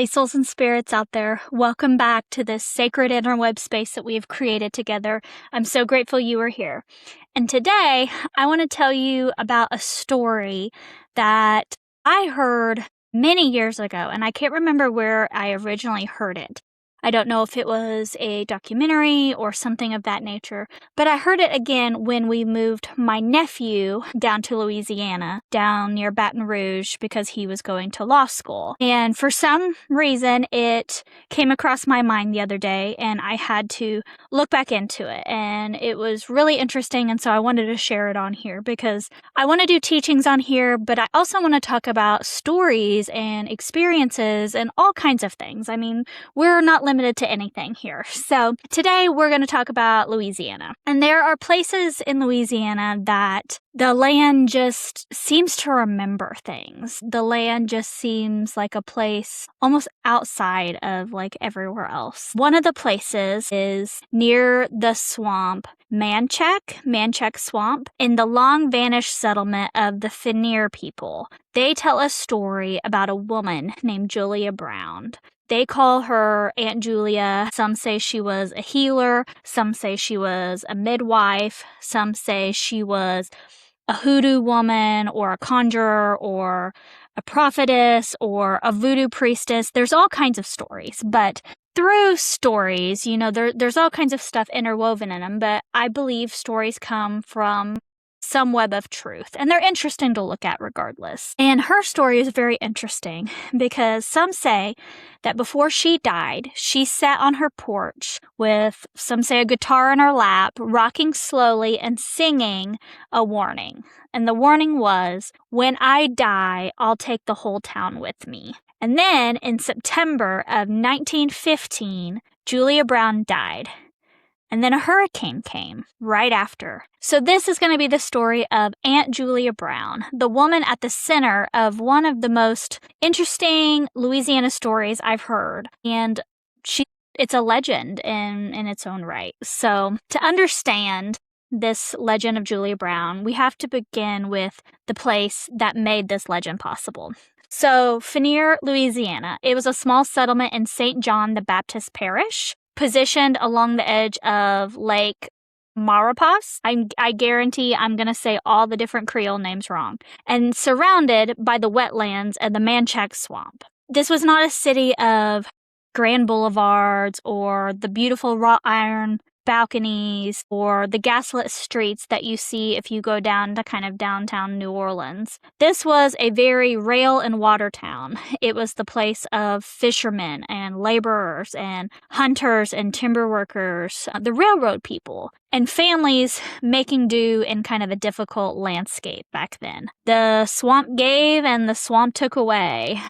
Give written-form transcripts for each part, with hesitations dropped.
Hey, souls and spirits out there, welcome back to this sacred interweb space that we have created together. I'm so grateful you are here. And today, I want to tell you about a story that I heard many years ago, and I can't remember where I originally heard it. I don't know if it was a documentary or something of that nature, but I heard it again when we moved my nephew down to Louisiana, down near Baton Rouge, because he was going to law school. And for some reason, it came across my mind the other day, and I had to look back into it. And it was really interesting, and so I wanted to share it on here because I want to do teachings on here, but I also want to talk about stories and experiences and all kinds of things. I mean, we're not limited to anything here. So today we're going to talk about Louisiana. And there are places in Louisiana that the land just seems to remember things. The land just seems like a place almost outside of like everywhere else. One of the places is near the swamp Manchac Swamp, in the long vanished settlement of the Finier people. They tell a story about a woman named Julia Brown. They call her Aunt Julia. Some say she was a healer. Some say she was a midwife. Some say she was a hoodoo woman or a conjurer or a prophetess or a voodoo priestess. There's all kinds of stories, but through stories, there's all kinds of stuff interwoven in them, but I believe stories come from some web of truth, and they're interesting to look at regardless. And her story is very interesting because some say that before she died, she sat on her porch with, some say, a guitar in her lap, rocking slowly and singing a warning. And the warning was, "When I die, I'll take the whole town with me." And then in September of 1915, Julia Brown died. And then a hurricane came right after. So this is going to be the story of Aunt Julia Brown, the woman at the center of one of the most interesting Louisiana stories I've heard. And it's a legend in its own right. So to understand this legend of Julia Brown, we have to begin with the place that made this legend possible. So Finier, Louisiana, it was a small settlement in St. John the Baptist Parish, positioned along the edge of Lake Maurepas. I guarantee I'm going to say all the different Creole names wrong. And surrounded by the wetlands of the Manchac Swamp. This was not a city of grand boulevards or the beautiful wrought iron balconies or the gaslit streets that you see if you go down to kind of downtown New Orleans. This was a very rail and water town. It was the place of fishermen and laborers and hunters and timber workers, the railroad people, and families making do in kind of a difficult landscape back then. The swamp gave and the swamp took away.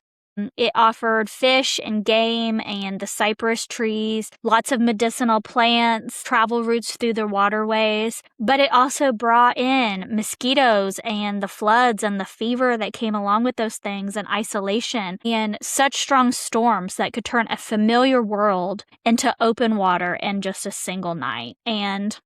It offered fish and game and the cypress trees, lots of medicinal plants, travel routes through the waterways, but it also brought in mosquitoes and the floods and the fever that came along with those things and isolation and such strong storms that could turn a familiar world into open water in just a single night. And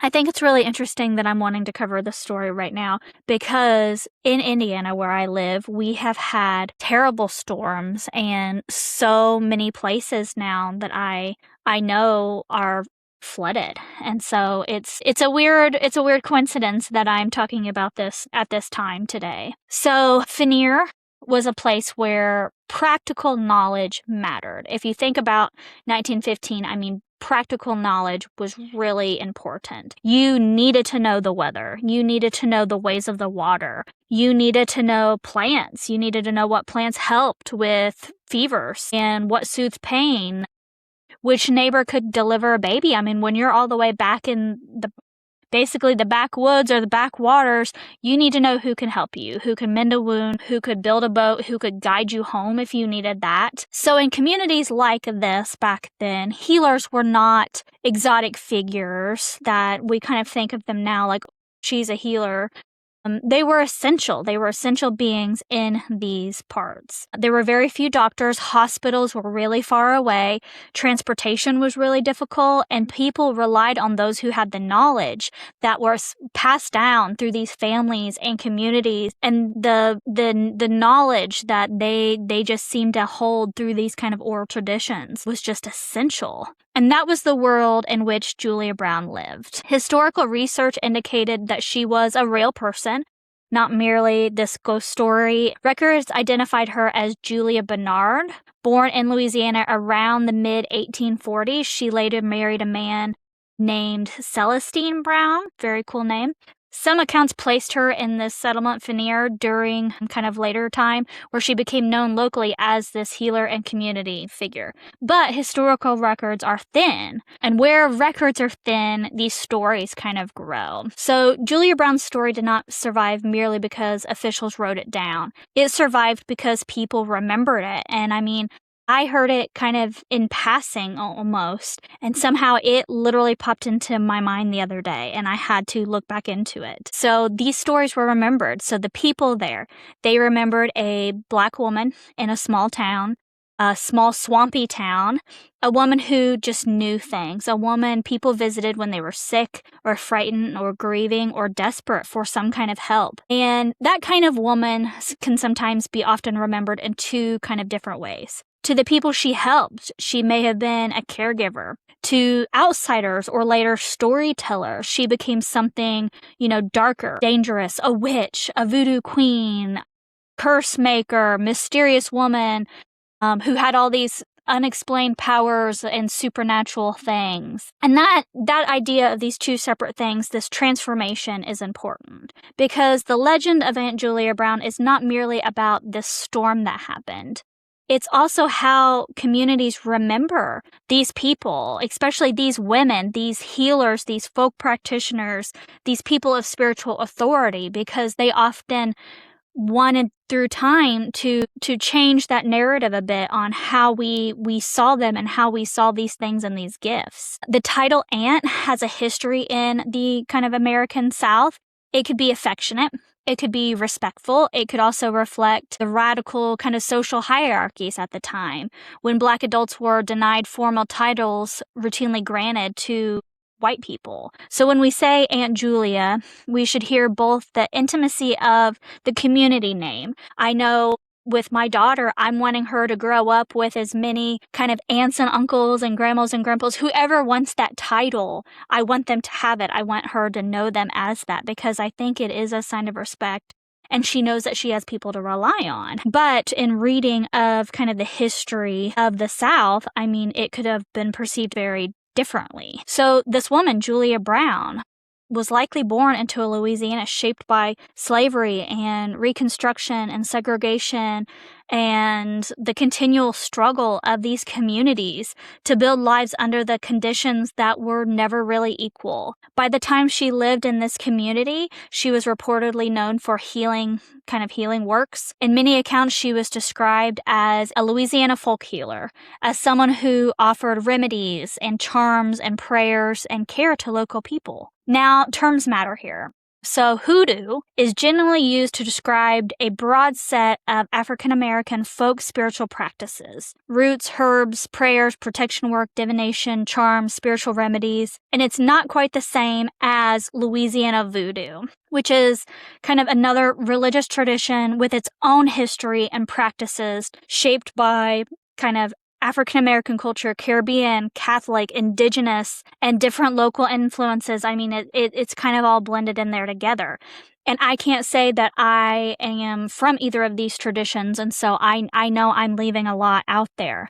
I think it's really interesting that I'm wanting to cover this story right now because in Indiana, where I live, we have had terrible storms and so many places now that I know are flooded. And so it's a weird coincidence that I'm talking about this at this time today. So Finier was a place where practical knowledge mattered. If you think about 1915, I mean, practical knowledge was really important. You needed to know the weather. You needed to know the ways of the water. You needed to know plants. You needed to know what plants helped with fevers and what soothed pain. Which neighbor could deliver a baby? I mean, when you're all the way back in basically the backwoods or the backwaters, you need to know who can help you, who can mend a wound, who could build a boat, who could guide you home if you needed that. So in communities like this back then, healers were not exotic figures that we kind of think of them now, like she's a healer. they were essential. They were essential beings in these parts. There were very few doctors. Hospitals were really far away. Transportation was really difficult, and people relied on those who had the knowledge that was passed down through these families and communities, and the knowledge that they just seemed to hold through these kind of oral traditions was just essential. And that was the world in which Julia Brown lived. Historical research indicated that she was a real person, not merely this ghost story. Records identified her as Julia Bernard. Born in Louisiana around the mid-1840s, she later married a man named Celestine Brown. Very cool name. Some accounts placed her in this settlement veneer during kind of later time, where she became known locally as this healer and community figure. But historical records are thin, and where records are thin, these stories kind of grow. So Julia Brown's story did not survive merely because officials wrote it down. It survived because people remembered it. And I mean, I heard it kind of in passing almost, and somehow it literally popped into my mind the other day, and I had to look back into it. So these stories were remembered. So the people there, they remembered a Black woman in a small town, a small swampy town, a woman who just knew things, a woman people visited when they were sick or frightened or grieving or desperate for some kind of help. And that kind of woman can sometimes be often remembered in two kind of different ways. To the people she helped, she may have been a caregiver. To outsiders or later storytellers, she became something, darker, dangerous, a witch, a voodoo queen, curse maker, mysterious woman who had all these unexplained powers and supernatural things. And that idea of these two separate things, this transformation, is important because the legend of Aunt Julia Brown is not merely about this storm that happened. It's also how communities remember these people, especially these women, these healers, these folk practitioners, these people of spiritual authority, because they often wanted through time to change that narrative a bit on how we saw them and how we saw these things and these gifts. The title aunt has a history in the kind of American South. It could be affectionate. It could be respectful. It could also reflect the radical kind of social hierarchies at the time, when Black adults were denied formal titles routinely granted to white people. So when we say Aunt Julia, we should hear both the intimacy of the community name. I know with my daughter, I'm wanting her to grow up with as many kind of aunts and uncles and grandmas and grandpas, whoever wants that title, I want them to have it. I want her to know them as that because I think it is a sign of respect. And she knows that she has people to rely on. But in reading of kind of the history of the South, I mean, it could have been perceived very differently. So this woman, Julia Brown, was likely born into a Louisiana shaped by slavery and Reconstruction and segregation and the continual struggle of these communities to build lives under the conditions that were never really equal. By the time she lived in this community, she was reportedly known for healing works. In many accounts, she was described as a Louisiana folk healer, as someone who offered remedies and charms and prayers and care to local people. Now, terms matter here. So hoodoo is generally used to describe a broad set of African-American folk spiritual practices. Roots, herbs, prayers, protection work, divination, charms, spiritual remedies. And it's not quite the same as Louisiana voodoo, which is kind of another religious tradition with its own history and practices shaped by kind of African-American culture, Caribbean, Catholic, indigenous, and different local influences. I mean, it's kind of all blended in there together. And I can't say that I am from either of these traditions, and so I know I'm leaving a lot out there.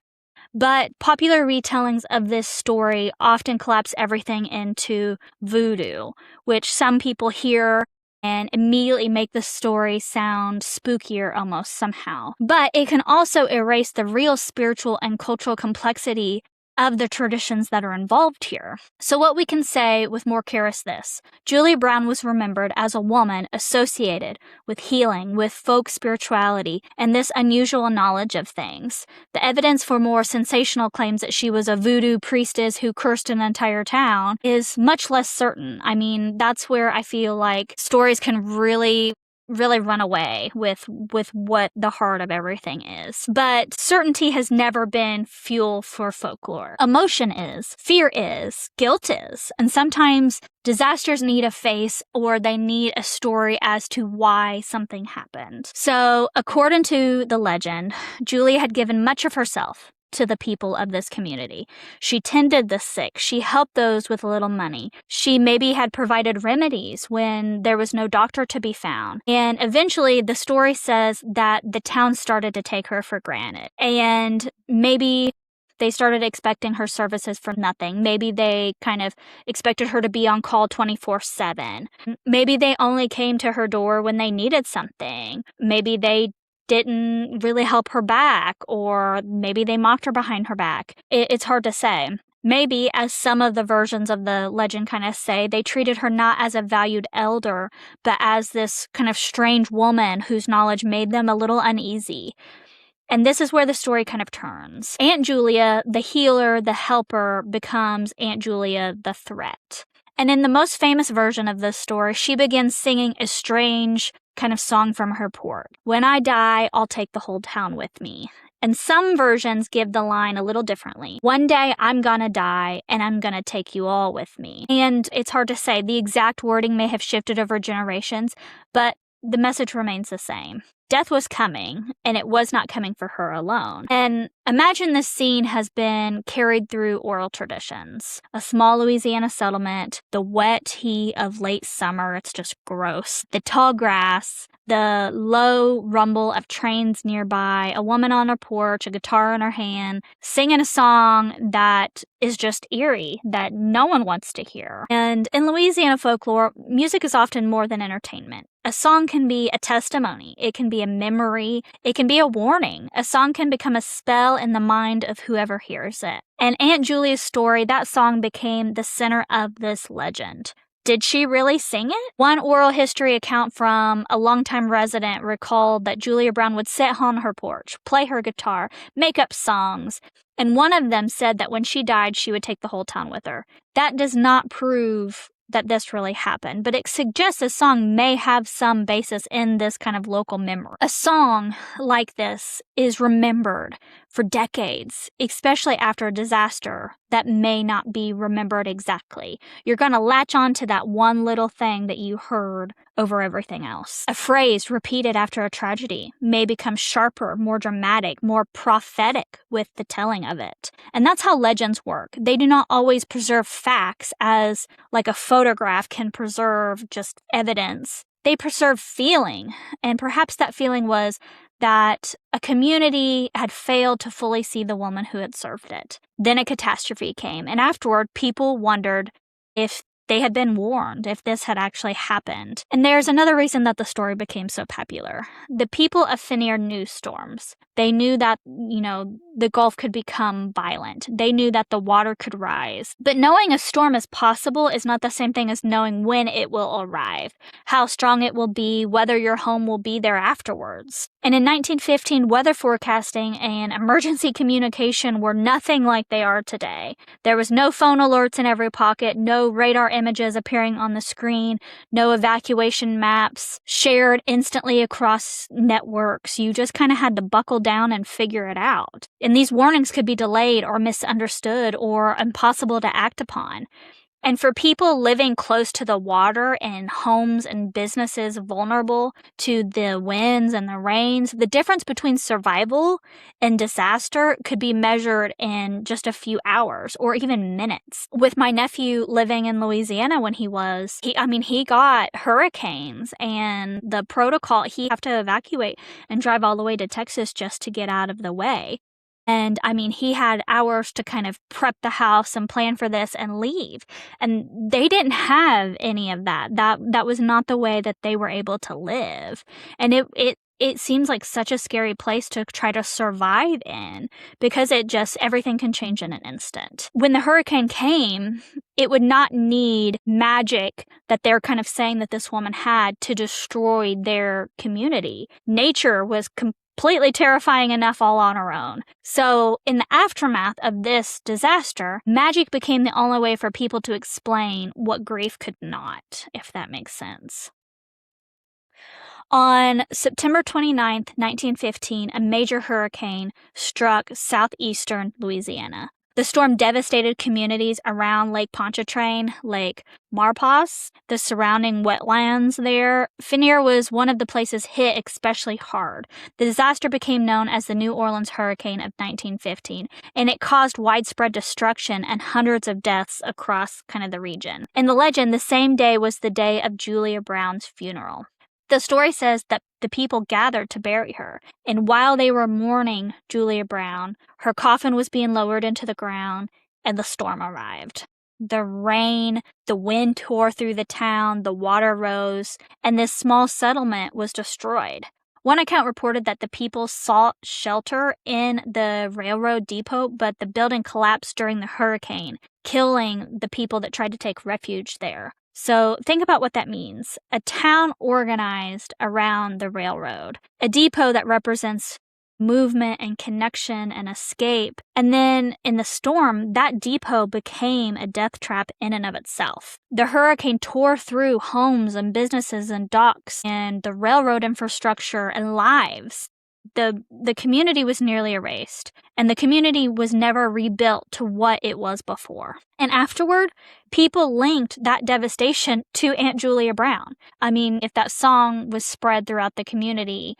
But popular retellings of this story often collapse everything into voodoo, which some people hear and immediately make the story sound spookier almost somehow. But it can also erase the real spiritual and cultural complexity of the traditions that are involved here. So what we can say with more care is this: Julia Brown was remembered as a woman associated with healing, with folk spirituality, and this unusual knowledge of things. The evidence for more sensational claims that she was a voodoo priestess who cursed an entire town is much less certain. I mean, that's where I feel like stories can really run away with what the heart of everything is. But certainty has never been fuel for folklore. Emotion is, fear is, guilt is, and sometimes disasters need a face or they need a story as to why something happened. So, according to the legend, Julia had given much of herself to the people of this community. She tended the sick. She helped those with little money. She maybe had provided remedies when there was no doctor to be found. And eventually, the story says that the town started to take her for granted. And maybe they started expecting her services for nothing. Maybe they kind of expected her to be on call 24/7. Maybe they only came to her door when they needed something. Maybe they didn't really help her back, or maybe they mocked her behind her back. It's hard to say. Maybe, as some of the versions of the legend kind of say, they treated her not as a valued elder, but as this kind of strange woman whose knowledge made them a little uneasy. And this is where the story kind of turns. Aunt Julia, the healer, the helper, becomes Aunt Julia, the threat. And in the most famous version of this story, she begins singing a strange kind of song from her porch. When I die, I'll take the whole town with me. And some versions give the line a little differently. One day I'm gonna die and I'm gonna take you all with me. And it's hard to say. The exact wording may have shifted over generations, but the message remains the same. Death was coming, and it was not coming for her alone. And imagine this scene has been carried through oral traditions. A small Louisiana settlement, the wet heat of late summer, it's just gross. The tall grass, the low rumble of trains nearby, a woman on her porch, a guitar in her hand, singing a song that is just eerie, that no one wants to hear. And in Louisiana folklore, music is often more than entertainment. A song can be a testimony, it can be a memory, it can be a warning. A song can become a spell in the mind of whoever hears it. And Aunt Julia's story, that song became the center of this legend. Did she really sing it? One oral history account from a longtime resident recalled that Julia Brown would sit on her porch, play her guitar, make up songs, and one of them said that when she died, she would take the whole town with her. That does not prove that this really happened, but it suggests a song may have some basis in this kind of local memory. A song like this is remembered for decades, especially after a disaster that may not be remembered exactly. You're going to latch on to that one little thing that you heard over everything else. A phrase repeated after a tragedy may become sharper, more dramatic, more prophetic with the telling of it. And that's how legends work. They do not always preserve facts as like a photograph can preserve just evidence. They preserve feeling, and perhaps that feeling was that a community had failed to fully see the woman who had served it. Then a catastrophe came, and afterward, people wondered if they had been warned, if this had actually happened. And there's another reason that the story became so popular. The people of Finnear knew storms. They knew that, the Gulf could become violent. They knew that the water could rise. But knowing a storm is possible is not the same thing as knowing when it will arrive, how strong it will be, whether your home will be there afterwards. And in 1915, weather forecasting and emergency communication were nothing like they are today. There was no phone alerts in every pocket, no radar images appearing on the screen, no evacuation maps shared instantly across networks. You just kind of had to buckle down and figure it out. And these warnings could be delayed or misunderstood or impossible to act upon. And for people living close to the water and homes and businesses vulnerable to the winds and the rains, the difference between survival and disaster could be measured in just a few hours or even minutes. With my nephew living in Louisiana when he got hurricanes, and the protocol, he had to evacuate and drive all the way to Texas just to get out of the way. And he had hours to kind of prep the house and plan for this and leave. And they didn't have any of that. That was not the way that they were able to live. And it it seems like such a scary place to try to survive in because everything can change in an instant. When the hurricane came, it would not need magic that they're kind of saying that this woman had to destroy their community. Nature was completely terrifying enough all on her own. So in the aftermath of this disaster, magic became the only way for people to explain what grief could not, if that makes sense. On September 29th, 1915, a major hurricane struck southeastern Louisiana. The storm devastated communities around Lake Pontchartrain, Lake Maurepas, the surrounding wetlands there. Finnear was one of the places hit especially hard. The disaster became known as the New Orleans Hurricane of 1915, and it caused widespread destruction and hundreds of deaths across kind of the region. In the legend, the same day was the day of Julia Brown's funeral. The story says that the people gathered to bury her, and while they were mourning Julia Brown, her coffin was being lowered into the ground, and the storm arrived. The rain, the wind tore through the town, the water rose, and this small settlement was destroyed. One account reported that the people sought shelter in the railroad depot, but the building collapsed during the hurricane, killing the people that tried to take refuge there. So think about what that means. A town organized around the railroad, a depot that represents movement and connection and escape. And then in the storm, that depot became a death trap in and of itself. The hurricane tore through homes and businesses and docks and the railroad infrastructure and lives. The community was nearly erased, and the community was never rebuilt to what it was before. And afterward, people linked that devastation to Aunt Julia Brown. I mean, if that song was spread throughout the community,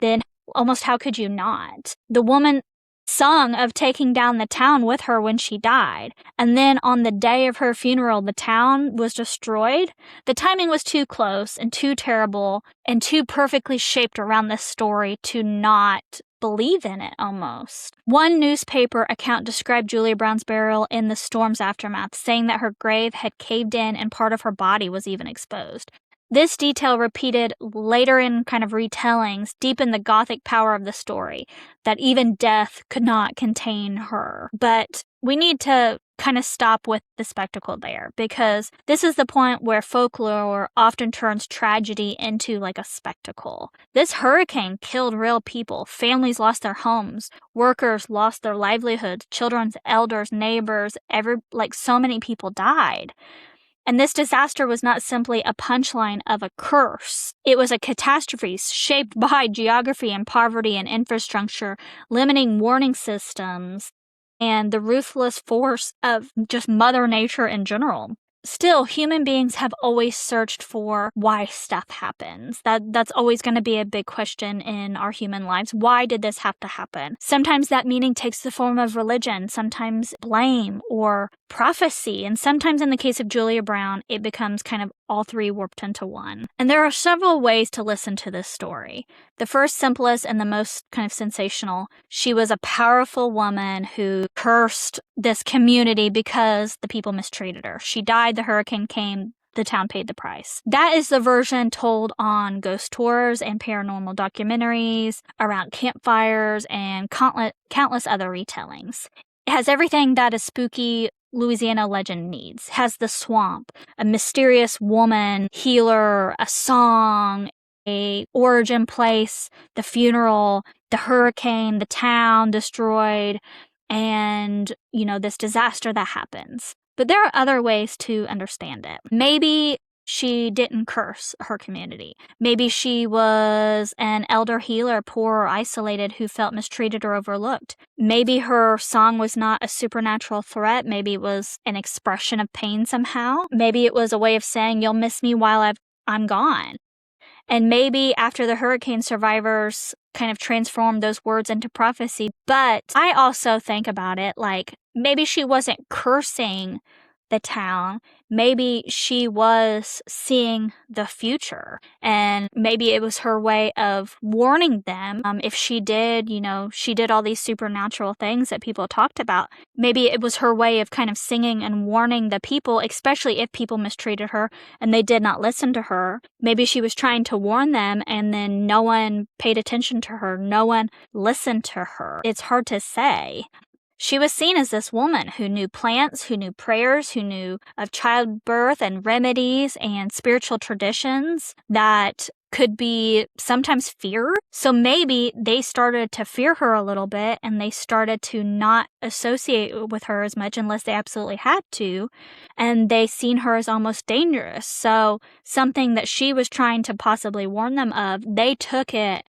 then almost how could you not? The woman sung of taking down the town with her when she died, and then on the day of her funeral, the town was destroyed. The timing was too close and too terrible and too perfectly shaped around this story to not believe in it almost. One newspaper account described Julia Brown's burial in the storm's aftermath, saying that her grave had caved in and part of her body was even exposed. This detail, repeated later in kind of retellings, deepened the gothic power of the story, that even death could not contain her. But we need to kind of stop with the spectacle there, because this is the point where folklore often turns tragedy into like a spectacle. This hurricane killed real people. Families lost their homes. Workers lost their livelihoods. Children, elders, neighbors, so many people died. And this disaster was not simply a punchline of a curse. It was a catastrophe shaped by geography and poverty and infrastructure, limiting warning systems, and the ruthless force of just Mother Nature in general. Still, human beings have always searched for why stuff happens. That's always going to be a big question in our human lives. Why did this have to happen? Sometimes that meaning takes the form of religion, sometimes blame or prophecy, and sometimes in the case of Julia Brown, it becomes kind of all three warped into one. And there are several ways to listen to this story. The first, simplest, and the most kind of sensational, she was a powerful woman who cursed this community because the people mistreated her. She died, the hurricane came, the town paid the price. That is the version told on ghost tours and paranormal documentaries, around campfires, and countless other retellings. It has everything that a spooky Louisiana legend needs. It has the swamp, a mysterious woman, healer, a song, a origin place, the funeral, the hurricane, the town destroyed, and, this disaster that happens. But there are other ways to understand it. Maybe she didn't curse her community. Maybe she was an elder healer, poor or isolated, who felt mistreated or overlooked. Maybe her song was not a supernatural threat. Maybe it was an expression of pain somehow. Maybe it was a way of saying, you'll miss me while I'm gone. And maybe after the hurricane, survivors kind of transformed those words into prophecy. But I also think about it like maybe she wasn't cursing the town. maybe she was seeing the future, and maybe it was her way of warning them. If she did, she did all these supernatural things that people talked about. Maybe it was her way of kind of singing and warning the people, especially if people mistreated her and they did not listen to her. Maybe she was trying to warn them, and then no one paid attention to her. No one listened to her. It's hard to say. She was seen as this woman who knew plants, who knew prayers, who knew of childbirth and remedies and spiritual traditions that could be sometimes feared. So maybe they started to fear her a little bit, and they started to not associate with her as much unless they absolutely had to. And they seen her as almost dangerous. So something that she was trying to possibly warn them of, they took it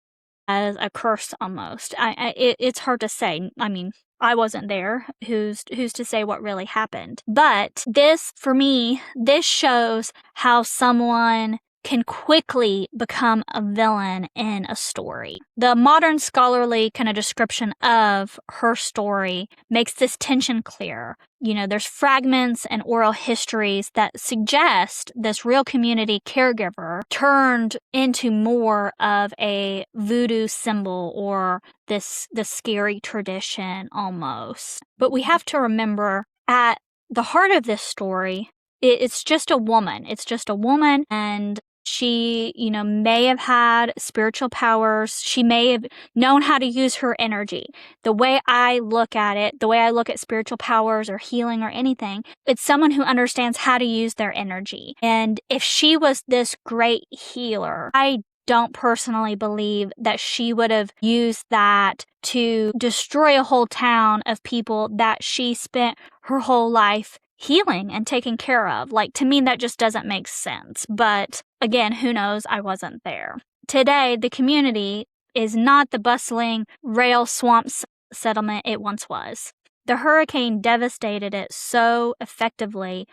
as a curse almost. It's hard to say. I mean, I wasn't there. Who's to say what really happened? But this, for me, this shows how someone can quickly become a villain in a story. The modern scholarly kind of description of her story makes this tension clear. There's fragments and oral histories that suggest this real community caregiver turned into more of a voodoo symbol, or this scary tradition almost. But we have to remember, at the heart of this story, it's just a woman. It's just a woman, and she, may have had spiritual powers. She may have known how to use her energy. The way I look at it, the way I look at spiritual powers or healing or anything, it's someone who understands how to use their energy. And if she was this great healer, I don't personally believe that she would have used that to destroy a whole town of people that she spent her whole life healing and taking care of. To me, that just doesn't make sense. But again, who knows? I wasn't there. Today, the community is not the bustling rail swamp settlement it once was. The hurricane devastated it so effectively,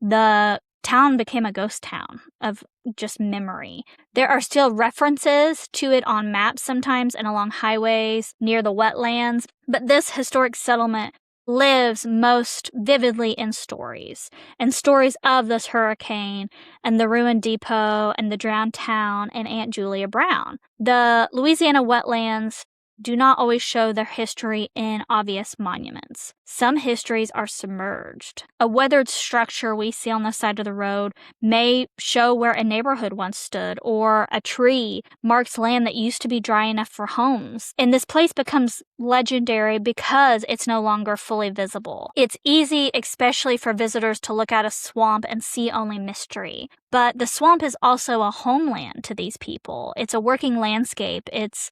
the town became a ghost town of just memory. There are still references to it on maps sometimes and along highways near the wetlands, but this historic settlement lives most vividly in stories, and stories of this hurricane and the ruined depot and the drowned town and Aunt Julia Brown. The Louisiana wetlands do not always show their history in obvious monuments. Some histories are submerged. A weathered structure we see on the side of the road may show where a neighborhood once stood, or a tree marks land that used to be dry enough for homes. And this place becomes legendary because it's no longer fully visible. It's easy, especially for visitors, to look at a swamp and see only mystery. But the swamp is also a homeland to these people. It's a working landscape. It's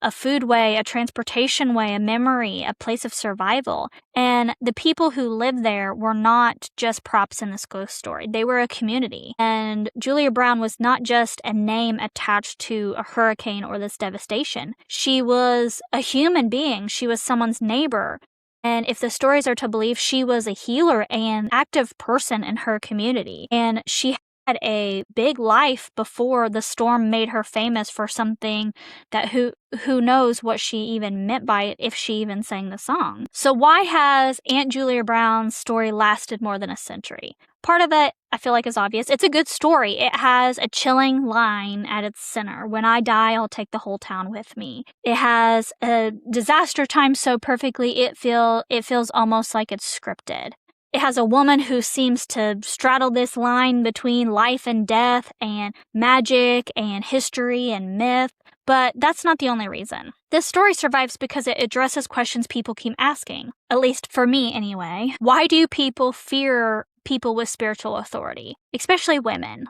a food way, a transportation way, a memory, a place of survival. And the people who lived there were not just props in this ghost story. They were a community. And Julia Brown was not just a name attached to a hurricane or this devastation. She was a human being. She was someone's neighbor. And if the stories are to believe, she was a healer and active person in her community. And she had a big life before the storm made her famous for something that who knows what she even meant by it, if she even sang the song. So why has Aunt Julia Brown's story lasted more than a century? Part of it, I feel like, is obvious. It's a good story. It has a chilling line at its center. When I die, I'll take the whole town with me. It has a disaster timed so perfectly, it feels almost like it's scripted. It has a woman who seems to straddle this line between life and death and magic and history and myth, but that's not the only reason. This story survives because it addresses questions people keep asking, at least for me anyway. Why do people fear people with spiritual authority, especially women?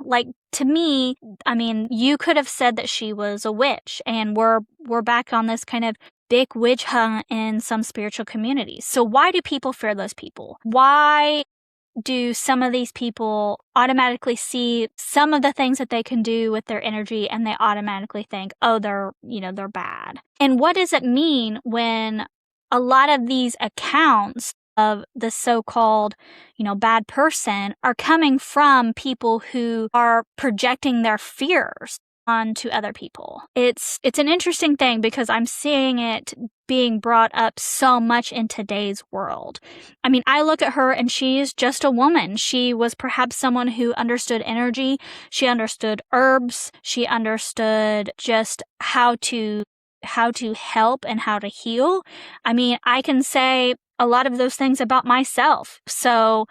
To me, you could have said that she was a witch, and we're back on this kind of big witch hunt in some spiritual communities. So why do people fear those people? Why do some of these people automatically see some of the things that they can do with their energy, and they automatically think, oh, they're bad? And what does it mean when a lot of these accounts of the so-called, bad person are coming from people who are projecting their fears? on to other people. It's an interesting thing because I'm seeing it being brought up so much in today's world. I mean, I look at her and she's just a woman. She was perhaps someone who understood energy. She understood herbs. She understood just how to help and how to heal. I mean, I can say a lot of those things about myself. So,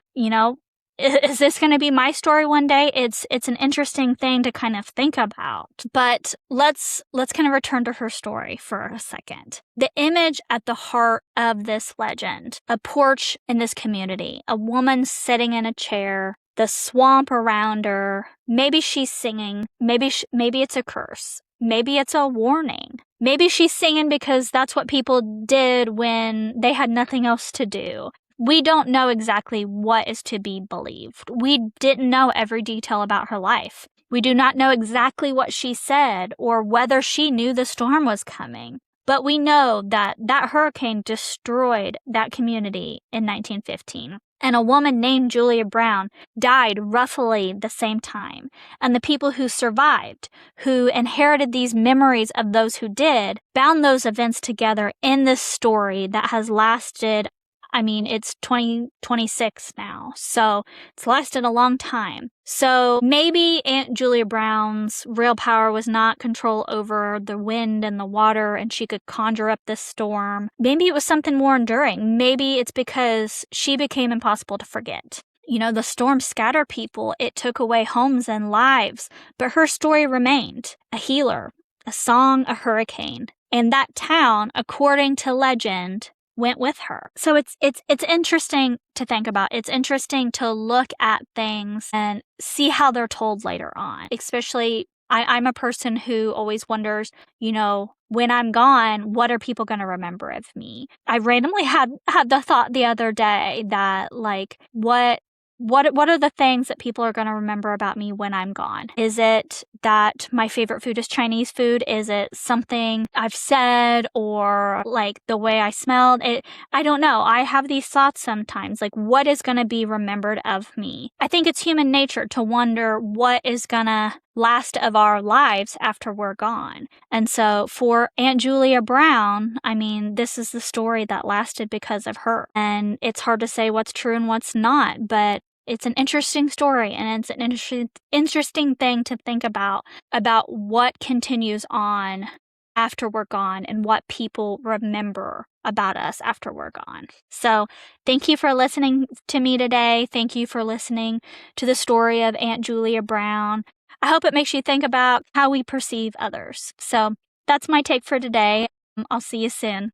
is this going to be my story one day? It's an interesting thing to kind of think about. But let's kind of return to her story for a second. The image at the heart of this legend, a porch in this community, a woman sitting in a chair, the swamp around her. Maybe she's singing. Maybe it's a curse. Maybe it's a warning. Maybe she's singing because that's what people did when they had nothing else to do. We don't know exactly what is to be believed. We didn't know every detail about her life. We do not know exactly what she said or whether she knew the storm was coming. But we know that hurricane destroyed that community in 1915. And a woman named Julia Brown died roughly the same time. And the people who survived, who inherited these memories of those who did, bound those events together in this story that has lasted, it's 2026 now, so it's lasted a long time. So maybe Aunt Julia Brown's real power was not control over the wind and the water, and she could conjure up this storm. Maybe it was something more enduring. Maybe it's because she became impossible to forget. The storm scattered people. It took away homes and lives, but her story remained. A healer, a song, a hurricane. And that town, according to legend, went with her. So it's interesting to think about. It's interesting to look at things and see how they're told later on. Especially, I'm a person who always wonders, when I'm gone, what are people going to remember of me? I randomly had the thought the other day that, like, what are the things that people are going to remember about me when I'm gone? Is it that my favorite food is Chinese food? Is it something I've said, or like the way I smelled? I don't know. I have these thoughts sometimes, like, what is going to be remembered of me? I think it's human nature to wonder what is going to last of our lives after we're gone. And so for Aunt Julia Brown, this is the story that lasted because of her. And it's hard to say what's true and what's not, but it's an interesting story, and it's an interesting thing to think about what continues on after we're gone and what people remember about us after we're gone. So thank you for listening to me today. Thank you for listening to the story of Aunt Julia Brown. I hope it makes you think about how we perceive others. So that's my take for today. I'll see you soon.